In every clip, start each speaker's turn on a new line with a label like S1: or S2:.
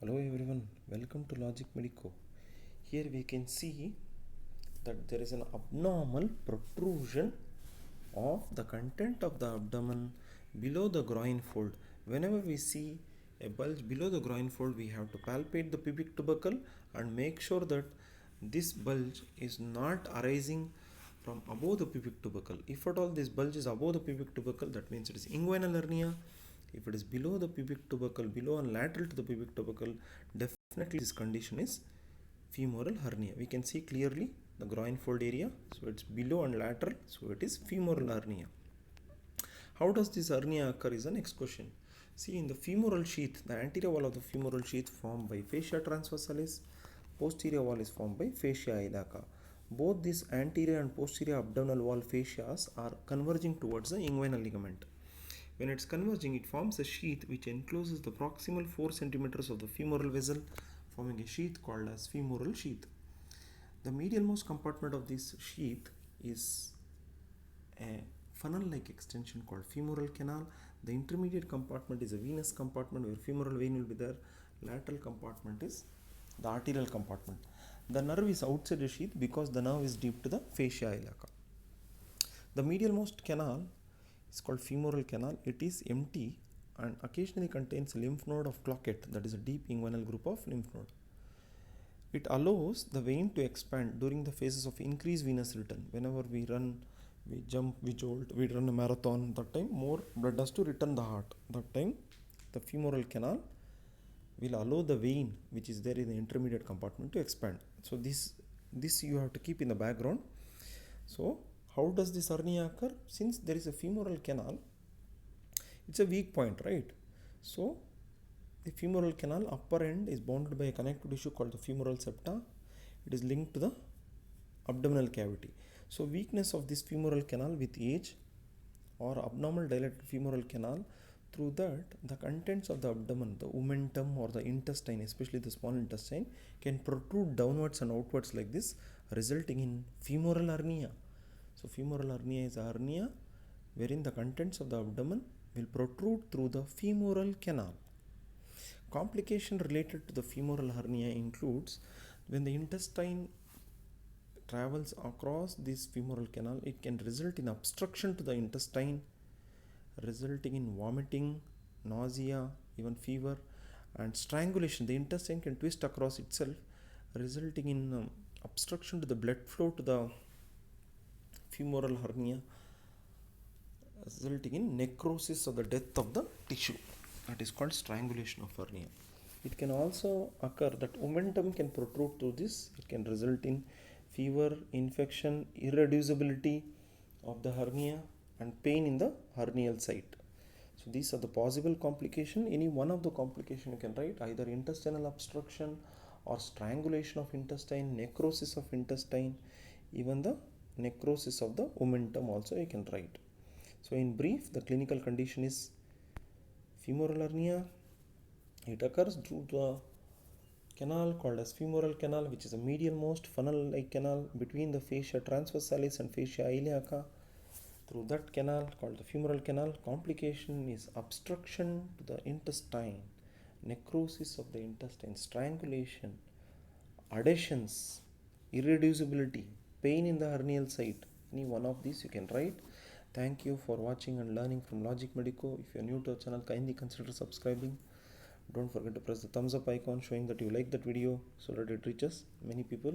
S1: Hello everyone, welcome to Logic Medico. Here we can see that there is an abnormal protrusion of the content of the abdomen below the groin fold. Whenever we see a bulge below the groin fold, we have to palpate the pubic tubercle and make sure that this bulge is not arising from above the pubic tubercle. If at all this bulge is above the pubic tubercle, that means it is inguinal hernia. If it is below the pubic tubercle, below and lateral to the pubic tubercle, definitely this condition is femoral hernia. We can see clearly the groin fold area, so it's below and lateral, so it is femoral hernia. How does this hernia occur is the next question. See, in the femoral sheath, the anterior wall of the femoral sheath formed by fascia transversalis, posterior wall is formed by fascia iliaca. Both this anterior and posterior abdominal wall fascias are converging towards the inguinal ligament. When it's converging, it forms a sheath which encloses the proximal 4 centimeters of the femoral vessel, forming a sheath called as femoral sheath. The medialmost compartment of this sheath is a funnel-like extension called femoral canal. The intermediate compartment is a venous compartment where femoral vein will be there. Lateral compartment is the arterial compartment. The nerve is outside the sheath because the nerve is deep to the fascia iliaca. The medialmost canal is called femoral canal. It is empty and occasionally contains a lymph node of Cloquet, that is a deep inguinal group of lymph node. It allows the vein to expand during the phases of increased venous return. Whenever we run, we jump, we jolt, we run a marathon, that time more blood has to return the heart. That time the femoral canal will allow the vein which is there in the intermediate compartment to expand. So this you have to keep in the background. So how does this hernia occur? Since there is a femoral canal, it's a weak point, right? So the femoral canal upper end is bounded by a connective tissue called the femoral septa. It is linked to the abdominal cavity. So weakness of this femoral canal with age or abnormal dilated femoral canal, through that the contents of the abdomen, the omentum or the intestine, especially the small intestine, can protrude downwards and outwards like this, resulting in femoral hernia. So femoral hernia is a hernia wherein the contents of the abdomen will protrude through the femoral canal. Complication related to the femoral hernia includes when the intestine travels across this femoral canal, it can result in obstruction to the intestine, resulting in vomiting, nausea, even fever, and strangulation. The intestine can twist across itself, resulting in obstruction to the blood flow to the femoral hernia, resulting in necrosis or the death of the tissue. That is called strangulation of hernia. It can also occur that omentum can protrude through this. It can result in fever, infection, irreducibility of the hernia, and pain in the hernial site. So these are the possible complication. Any one of the complication you can write, either intestinal obstruction or strangulation of intestine, necrosis of intestine, even the necrosis of the omentum also you can write. So in brief, the clinical condition is femoral hernia. It occurs through the canal called as femoral canal, which is a medialmost funnel-like canal between the fascia transversalis and fascia iliaca. Through that canal called the femoral canal, complication is obstruction to the intestine, necrosis of the intestine, strangulation, adhesions, irreducibility, pain in the hernial site. Any one of these you can write. Thank you for watching and learning from Logic Medico. If you are new to our channel, kindly consider subscribing. Don't forget to press the thumbs up icon showing that you like that video so that it reaches many people.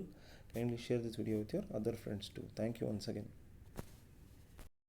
S1: Kindly share this video with your other friends too. Thank you once again.